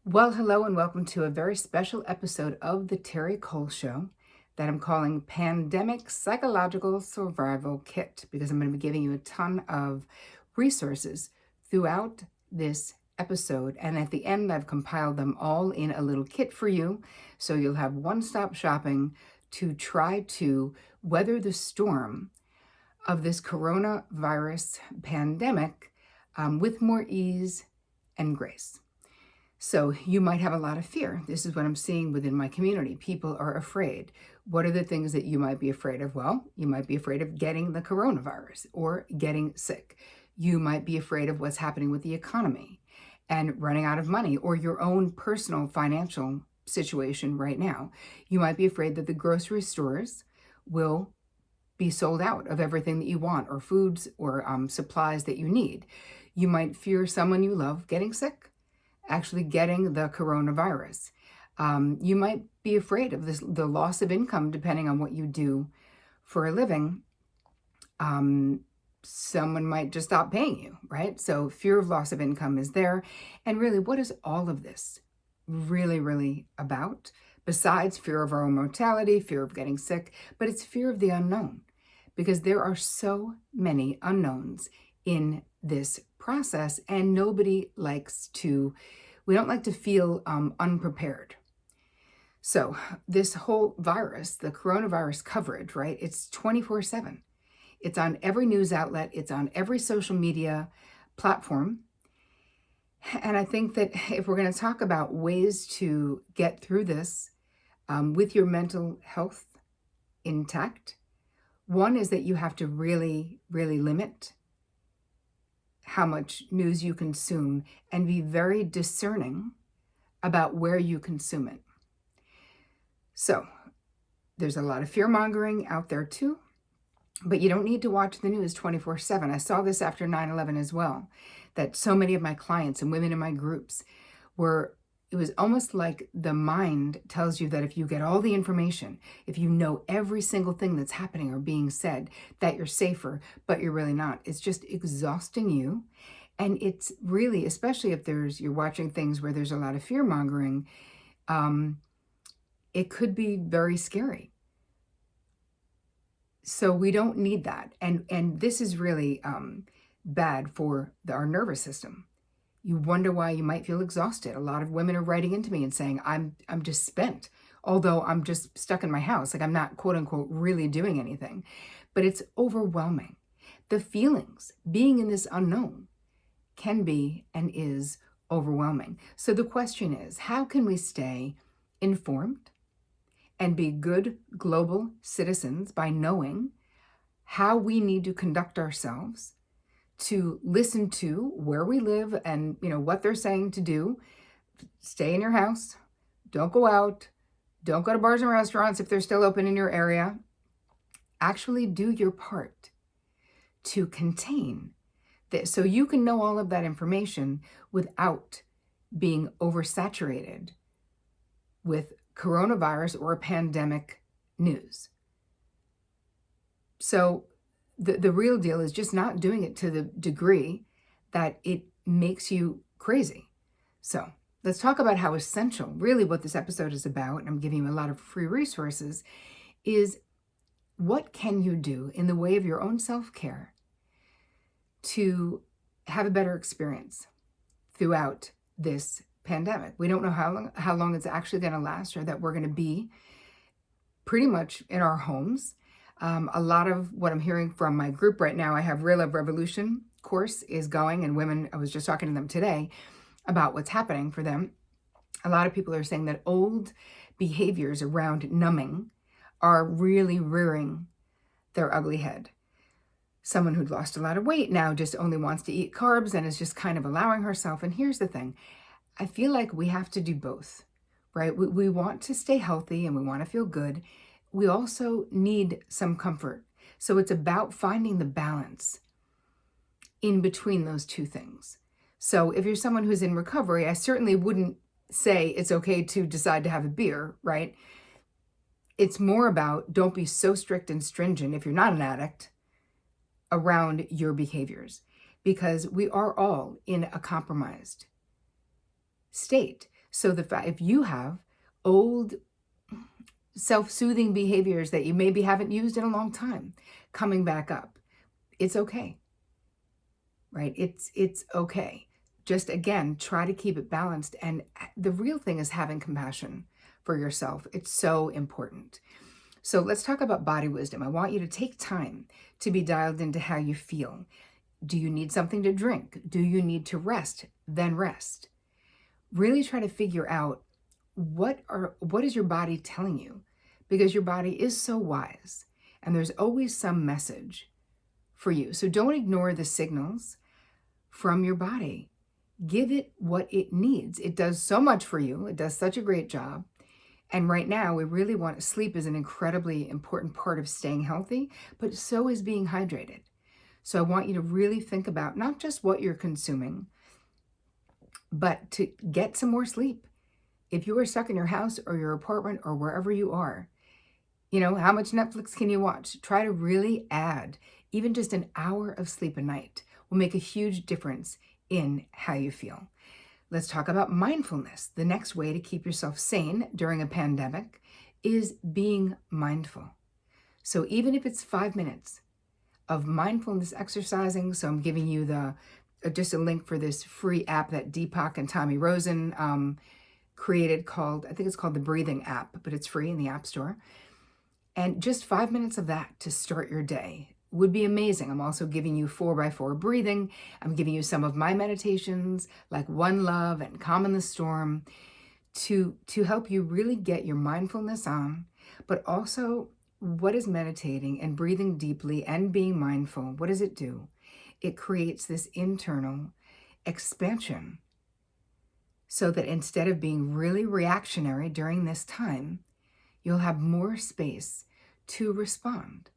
Well, hello and welcome to a very special episode of the Terri Show that I'm calling Pandemic Psychological Survival Kit because I'm going to be giving you a ton of resources throughout this episode. And at the end, I've compiled them all in a little kit for you. So you'll have one-stop shopping to try to weather the storm of this coronavirus pandemic with more ease and grace. So you might have a lot of fear. This is what I'm seeing within my community. People are afraid. What are the things that you might be afraid of? Well, you might be afraid of getting the coronavirus or getting sick. You might be afraid of what's happening with the economy and running out of money or your own personal financial situation right now. You might be afraid that the grocery stores will be sold out of everything that you want or foods or supplies that you need. You might fear someone you love getting sick, actually getting the coronavirus. You might be afraid of the loss of income depending on what you do for a living. Someone might just stop paying you, right? So fear of loss of income is there. And really, what is all of this really about? Besides fear of our own mortality, fear of getting sick, but it's fear of the unknown because there are so many unknowns in this process and nobody likes to, we don't like to feel unprepared. So this whole virus, the coronavirus coverage, right? It's 24/7. It's on every news outlet. It's on every social media platform. And I think that if we're going to talk about ways to get through this with your mental health intact, one is that you have to really limit how much news you consume and be very discerning about where you consume it. So there's a lot of fear mongering out there too, but you don't need to watch the news 24/7. I saw this after 9/11 as well, that so many of my clients and women in my groups it was almost like the mind tells you that if you get all the information, if you know every single thing that's happening or being said, that you're safer, but you're really not. It's just exhausting you. And it's really, especially if you're watching things where there's a lot of fear mongering, it could be very scary. So we don't need that. And this is really bad for our nervous system. You wonder why you might feel exhausted. A lot of women are writing into me and saying, I'm just spent, although I'm just stuck in my house. Like I'm not, quote unquote, really doing anything. But it's overwhelming. The feelings, being in this unknown, can be and is overwhelming. So the question is, how can we stay informed and be good global citizens by knowing how we need to conduct ourselves to listen to where we live and what they're saying to do? Stay in your house, don't go out, don't go to bars and restaurants if they're still open in your area. Actually do your part to contain this so you can know all of that information without being oversaturated with coronavirus or pandemic news. So the real deal is just not doing it to the degree that it makes you crazy. So let's talk about how essential, really what this episode is about, and I'm giving you a lot of free resources, is what can you do in the way of your own self-care to have a better experience throughout this pandemic. We don't know how long it's actually going to last, or that we're going to be pretty much in our homes. A lot of what I'm hearing from my group right now, I have Real Love Revolution course is going, and women, I was just talking to them today about what's happening for them. A lot of people are saying that old behaviors around numbing are really rearing their ugly head. Someone who'd lost a lot of weight now just only wants to eat carbs and is just kind of allowing herself. And here's the thing, I feel like we have to do both, right? We want to stay healthy and we want to feel good. We also need some comfort. So it's about finding the balance in between those two things. So if you're someone who's in recovery, I certainly wouldn't say it's okay to decide to have a beer, right? It's more about don't be so strict and stringent if you're not an addict around your behaviors, because we are all in a compromised state. So if you have old self-soothing behaviors that you maybe haven't used in a long time coming back up, it's okay, right? It's okay. Just again, try to keep it balanced. And the real thing is having compassion for yourself. It's so important. So let's talk about body wisdom. I want you to take time to be dialed into how you feel. Do you need something to drink? Do you need to rest? Then rest. Really try to figure out what is your body telling you, because your body is so wise and there's always some message for you. So don't ignore the signals from your body. Give it what it needs. It does so much for you. It does such a great job. And right now, we really want sleep is an incredibly important part of staying healthy, but so is being hydrated. So I want you to really think about not just what you're consuming, but to get some more sleep. If you are stuck in your house or your apartment or wherever you are, how much Netflix can you watch? Try to really add even just an hour of sleep a night will make a huge difference in how you feel. Let's talk about mindfulness. The next way to keep yourself sane during a pandemic is being mindful. So even if it's 5 minutes of mindfulness exercising, so I'm giving you just a link for this free app that Deepak and Tommy Rosen created I think it's called the Breathing app, but it's free in the App Store. And just 5 minutes of that to start your day would be amazing. I'm also giving you 4x4 breathing. I'm giving you some of my meditations like One Love and Calm in the Storm to help you really get your mindfulness on, but also what is meditating and breathing deeply and being mindful? What does it do? It creates this internal expansion so that instead of being really reactionary during this time, you'll have more space to respond,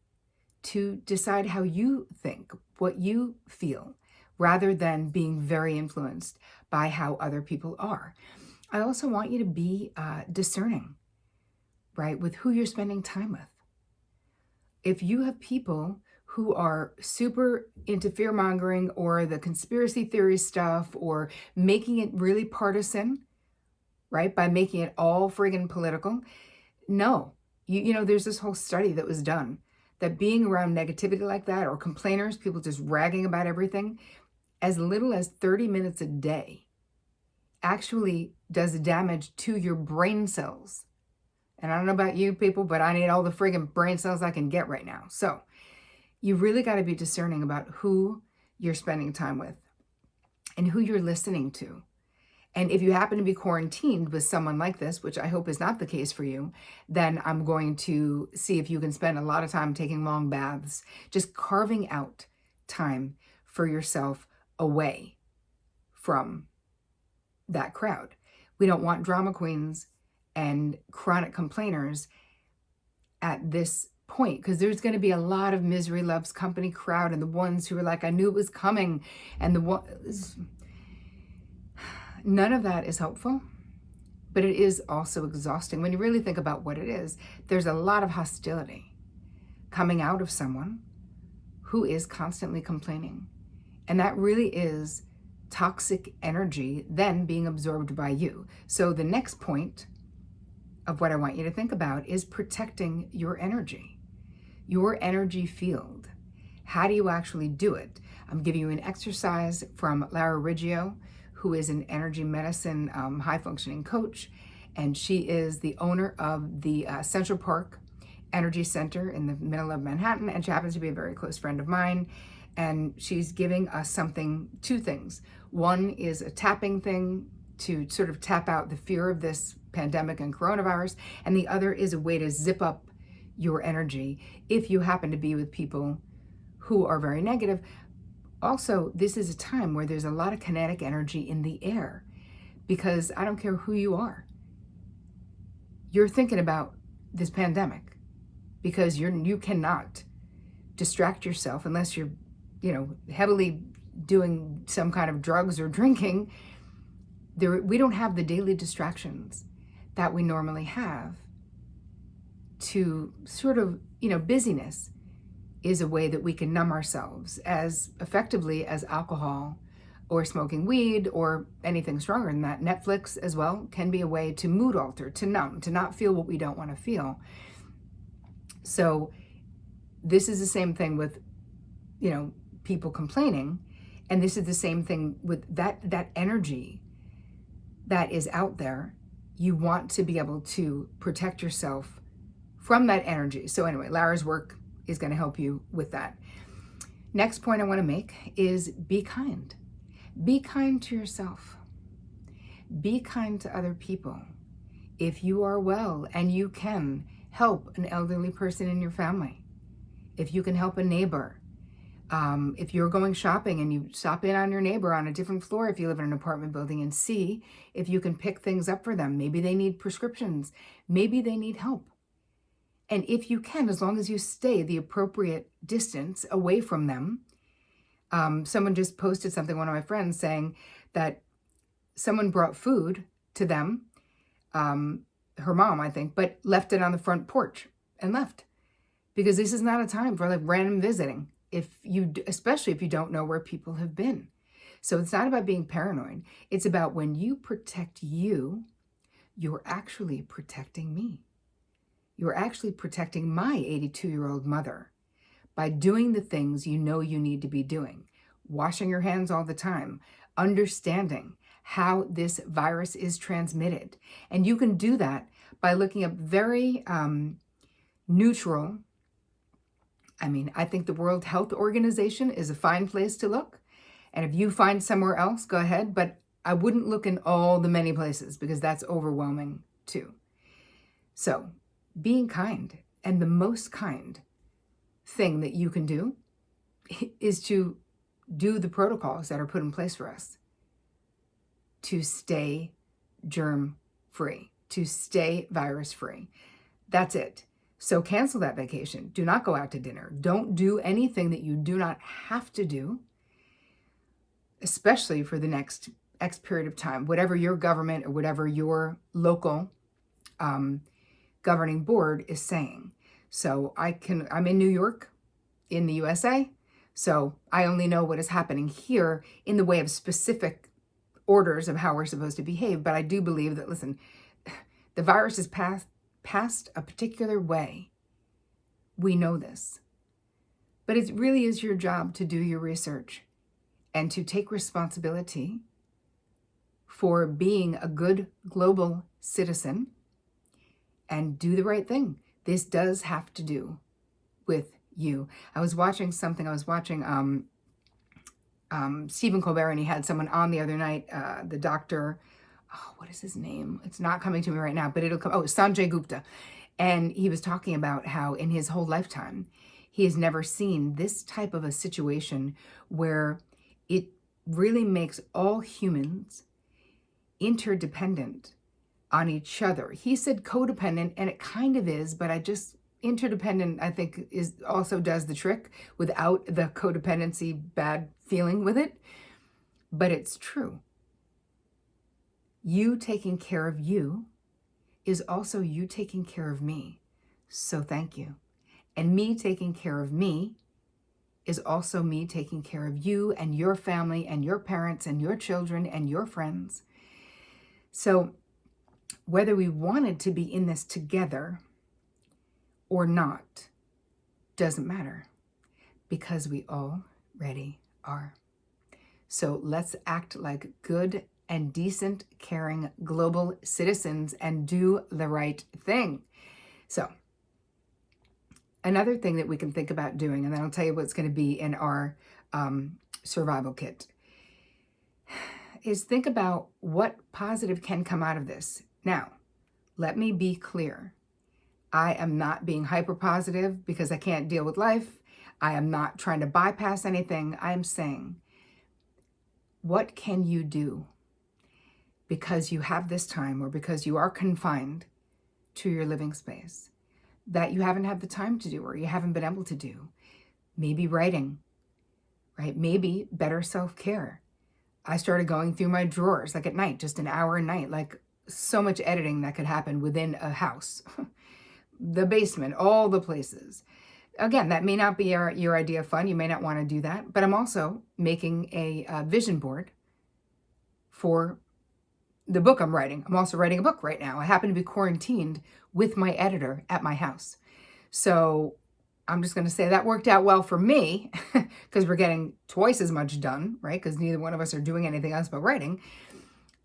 to decide how you think, what you feel, rather than being very influenced by how other people are. I also want you to be discerning, right, with who you're spending time with. If you have people who are super into fear-mongering or the conspiracy theory stuff or making it really partisan, right, by making it all friggin' political, no. There's this whole study that was done that being around negativity like that or complainers, people just ragging about everything, as little as 30 minutes a day actually does damage to your brain cells. And I don't know about you people, but I need all the friggin' brain cells I can get right now. So you really got to be discerning about who you're spending time with and who you're listening to. And if you happen to be quarantined with someone like this, which I hope is not the case for you, then I'm going to see if you can spend a lot of time taking long baths, just carving out time for yourself away from that crowd. We don't want drama queens and chronic complainers at this point, because there's going to be a lot of misery loves company crowd and the ones who are like, I knew it was coming, and the ones... None of that is helpful, but it is also exhausting. When you really think about what it is, there's a lot of hostility coming out of someone who is constantly complaining. And that really is toxic energy then being absorbed by you. So the next point of what I want you to think about is protecting your energy field. How do you actually do it? I'm giving you an exercise from Lara Riggio, who is an energy medicine high functioning coach. And she is the owner of the Central Park Energy Center in the middle of Manhattan. And she happens to be a very close friend of mine. And she's giving us two things. One is a tapping thing to sort of tap out the fear of this pandemic and coronavirus. And the other is a way to zip up your energy if you happen to be with people who are very negative. Also, this is a time where there's a lot of kinetic energy in the air, because I don't care who you are, you're thinking about this pandemic, because you cannot distract yourself unless you're, heavily doing some kind of drugs or drinking. We don't have the daily distractions that we normally have to sort of, busyness is a way that we can numb ourselves as effectively as alcohol or smoking weed or anything stronger than that. Netflix as well can be a way to mood alter, to numb, to not feel what we don't want to feel. So this is the same thing with, people complaining. And this is the same thing with that energy that is out there. You want to be able to protect yourself from that energy. So anyway, Lara's work is going to help you with that. Next point I want to make is be kind. Be kind to yourself. Be kind to other people. If you are well and you can help an elderly person in your family, if you can help a neighbor, if you're going shopping and you stop in on your neighbor on a different floor, if you live in an apartment building, and see if you can pick things up for them. Maybe they need prescriptions. Maybe they need help. And if you can, as long as you stay the appropriate distance away from them. Someone just posted something, one of my friends, saying that someone brought food to them, her mom, I think, but left it on the front porch and left. Because this is not a time for like random visiting, especially if you don't know where people have been. So it's not about being paranoid. It's about when you protect you, you're actually protecting me. You're actually protecting my 82-year-old mother by doing the things you know you need to be doing. Washing your hands all the time, understanding how this virus is transmitted. And you can do that by looking up very neutral. I think the World Health Organization is a fine place to look. And if you find somewhere else, go ahead. But I wouldn't look in all the many places because that's overwhelming too. So being kind, and the most kind thing that you can do is to do the protocols that are put in place for us to stay germ-free, to stay virus-free. That's it. So cancel that vacation. Do not go out to dinner. Don't do anything that you do not have to do, especially for the next X period of time, whatever your government or whatever your local governing board is saying. So I'm in New York, in the USA, so I only know what is happening here in the way of specific orders of how we're supposed to behave. But I do believe that, listen, the virus is passed a particular way. We know this. But it really is your job to do your research and to take responsibility for being a good global citizen and do the right thing. This does have to do with you. I was watching something. Stephen Colbert, and he had someone on the other night, the doctor, what is his name? It's not coming to me right now, but it'll come. Oh, Sanjay Gupta. And he was talking about how in his whole lifetime, he has never seen this type of a situation where it really makes all humans interdependent on each other. He said codependent, and it kind of is, but interdependent, I think, also does the trick without the codependency bad feeling with it. But it's true. You taking care of you is also you taking care of me. So thank you. And me taking care of me is also me taking care of you and your family and your parents and your children and your friends. So whether we wanted to be in this together or not doesn't matter, because we already are. So let's act like good and decent, caring global citizens and do the right thing. So another thing that we can think about doing, and then I'll tell you what's going to be in our survival kit, is think about what positive can come out of this. Now, let me be clear. I am not being hyper positive because I can't deal with life. I am not trying to bypass anything. I am saying, what can you do because you have this time, or because you are confined to your living space, that you haven't had the time to do or you haven't been able to do? Maybe writing, right? Maybe better self-care. I started going through my drawers like at night, just an hour a night, like so much editing that could happen within a house. The basement, all the places. Again, that may not be your idea of fun. You may not want to do that. But I'm also making a vision board for the book I'm writing. I'm also writing a book right now. I happen to be quarantined with my editor at my house. So I'm just going to say that worked out well for me because we're getting twice as much done, right? Because neither one of us are doing anything else but writing.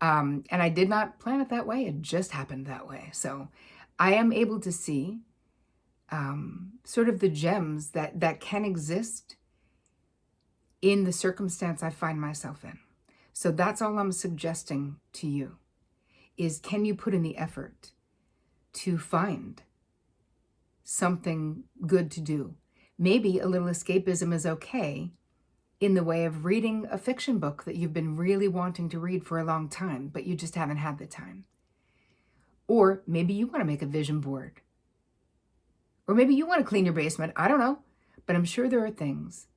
And I did not plan it that way. It just happened that way. So I am able to see sort of the gems that can exist in the circumstance I find myself in. So that's all I'm suggesting to you is, can you put in the effort to find something good to do? Maybe a little escapism is okay in the way of reading a fiction book that you've been really wanting to read for a long time, but you just haven't had the time. Or maybe you want to make a vision board. Or maybe you want to clean your basement. I don't know. But I'm sure there are things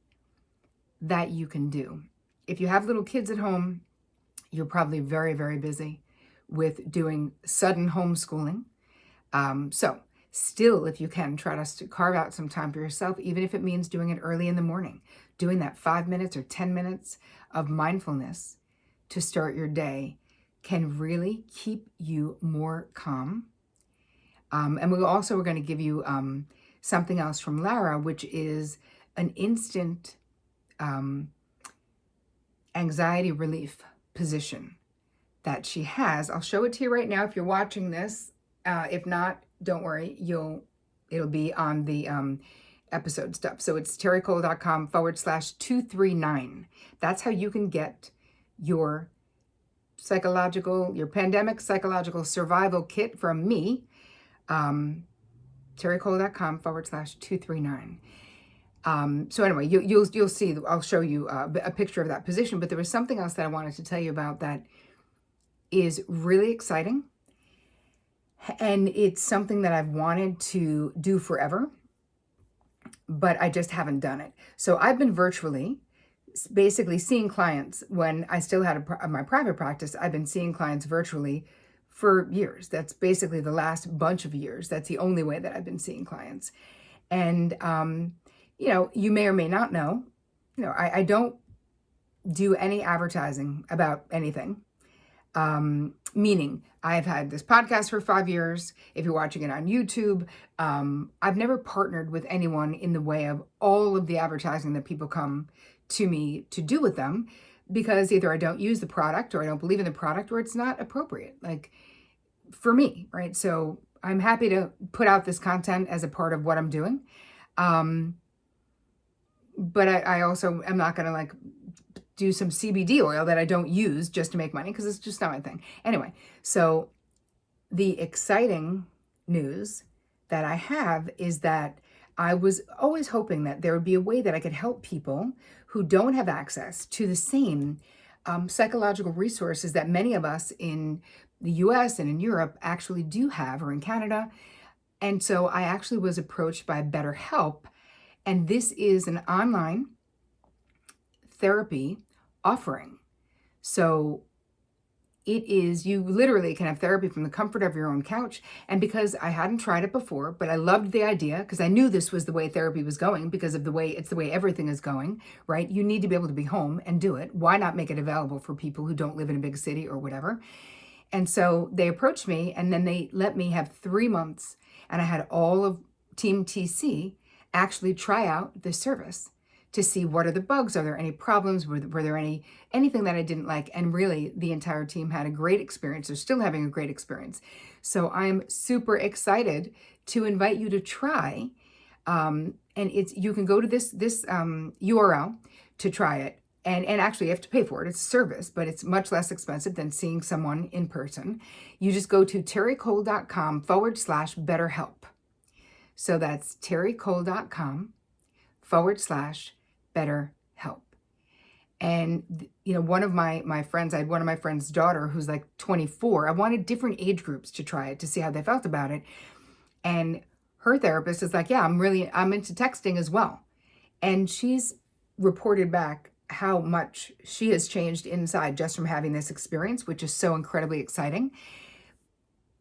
that you can do. If you have little kids at home, you're probably very, very busy with doing sudden homeschooling. So still, if you can, try to carve out some time for yourself, even if it means doing it early in the morning, doing that 5 minutes or 10 minutes of mindfulness to start your day can really keep you more calm. And we're going to give you something else from Lara, which is an instant anxiety relief position that she has. I'll show it to you right now if you're watching this. If not, don't worry, it'll be on the episode stuff. So it's terricole.com/239. That's how you can get your pandemic psychological survival kit from me. terricole.com/239. So anyway, you'll see, I'll show you a picture of that position, but there was something else that I wanted to tell you about that is really exciting. And it's something that I've wanted to do forever, but I just haven't done it. So I've been virtually basically seeing clients when I still had my private practice. I've been seeing clients virtually for years. That's basically the last bunch of years. That's the only way that I've been seeing clients. And, you may or may not know, I don't do any advertising about anything. Meaning I've had this podcast for 5 years. If you're watching it on YouTube, I've never partnered with anyone in the way of all of the advertising that people come to me to do with them, because either I don't use the product or I don't believe in the product or it's not appropriate, like for me, right? So I'm happy to put out this content as a part of what I'm doing. But I also am not going to do some CBD oil that I don't use just to make money, because it's just not my thing. Anyway, so the exciting news that I have is that I was always hoping that there would be a way that I could help people who don't have access to the same psychological resources that many of us in the US and in Europe actually do have, or in Canada. And so I actually was approached by BetterHelp, and this is an online therapy offering. So it is, you literally can have therapy from the comfort of your own couch. And because I hadn't tried it before, but I loved the idea, because I knew this was the way therapy was going, because of the way everything is going, right? You need to be able to be home and do it. Why not make it available for people who don't live in a big city or whatever? And so they approached me, and then they let me have 3 months, and I had all of Team TC actually try out this service to see what are the bugs, are there any problems, were there anything that I didn't like. And really, the entire team had a great experience. They're still having a great experience. So I'm super excited to invite you to try. And you can go to this URL to try it. And actually, you have to pay for it. It's a service, but it's much less expensive than seeing someone in person. You just go to terricole.com/BetterHelp. So that's terricole.com/BetterHelp. And, one of my friends, I had one of my friend's daughter who's like 24. I wanted different age groups to try it to see how they felt about it. And her therapist is like, yeah, I'm into texting as well. And she's reported back how much she has changed inside just from having this experience, which is so incredibly exciting.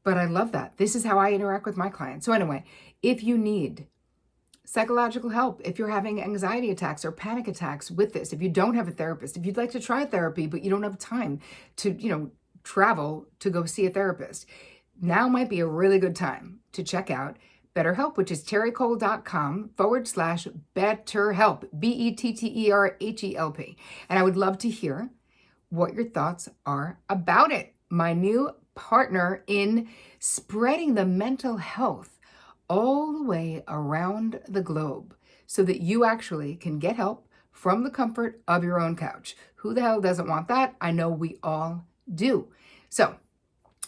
But I love that. This is how I interact with my clients. So anyway, if you need psychological help if you're having anxiety attacks or panic attacks with this. If you don't have a therapist, if you'd like to try therapy, but you don't have time to, travel to go see a therapist, now might be a really good time to check out BetterHelp, which is terricole.com/BetterHelp, BetterHelp. And I would love to hear what your thoughts are about it. My new partner in spreading the mental health all the way around the globe so that you actually can get help from the comfort of your own couch. Who the hell doesn't want that? I know we all do. So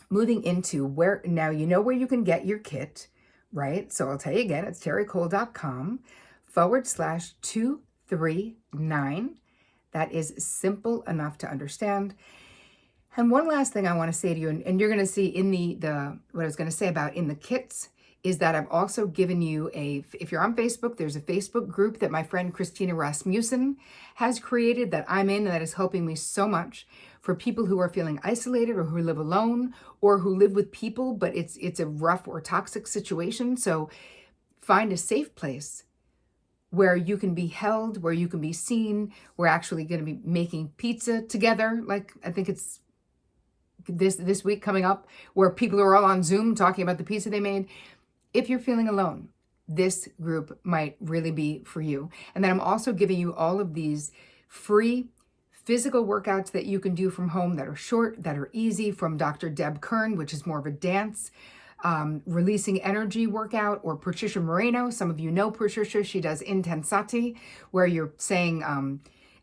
moving into where, now you know where you can get your kit, right? So I'll tell you again, it's terricole.com/239. That is simple enough to understand. And one last thing I want to say to you, and you're going to see in the what I was going to say about in the kits, is that I've also given you if you're on Facebook, there's a Facebook group that my friend Christina Rasmussen has created that I'm in, and that is helping me so much for people who are feeling isolated or who live alone or who live with people, but it's a rough or toxic situation. So find a safe place where you can be held, where you can be seen. We're actually going to be making pizza together. Like, I think it's this week coming up, where people are all on Zoom talking about the pizza they made. If you're feeling alone, this group might really be for you. And then I'm also giving you all of these free physical workouts that you can do from home that are short, that are easy, from Dr. Deb Kern, which is more of a dance, releasing energy workout, or Patricia Moreno. Some of you know Patricia. She does Intensati, where you're saying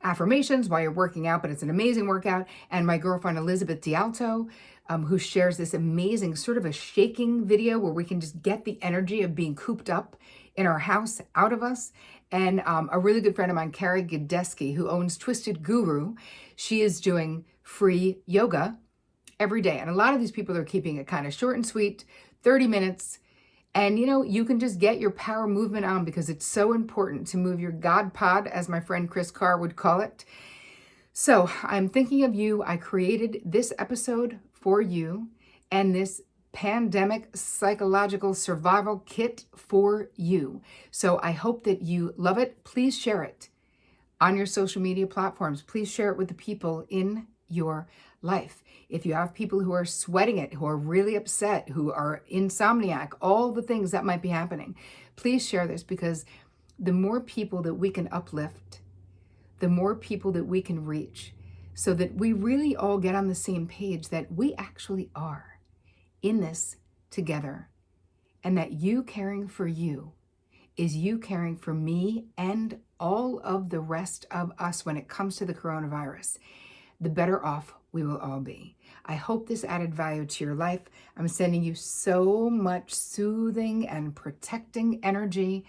affirmations while you're working out, but it's an amazing workout. And my girlfriend Elizabeth D'Alto, who shares this amazing sort of a shaking video where we can just get the energy of being cooped up in our house out of us. And a really good friend of mine, Carrie Godesky, who owns Twisted Guru, she is doing free yoga every day. And a lot of these people are keeping it kind of short and sweet, 30 minutes. And, you can just get your power movement on, because it's so important to move your God pod, as my friend Chris Carr would call it. So I'm thinking of you. I created this episode for you, and this pandemic psychological survival kit for you. So I hope that you love it. Please share it on your social media platforms. Please share it with the people in your life. If you have people who are sweating it, who are really upset, who are insomniac, all the things that might be happening, please share this, because the more people that we can uplift, the more people that we can reach, so that we really all get on the same page that we actually are in this together, and that you caring for you is you caring for me and all of the rest of us when it comes to the coronavirus. The better off we will all be. I hope this added value to your life. I'm sending you so much soothing and protecting energy.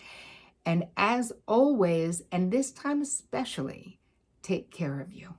And as always, and this time especially, take care of you.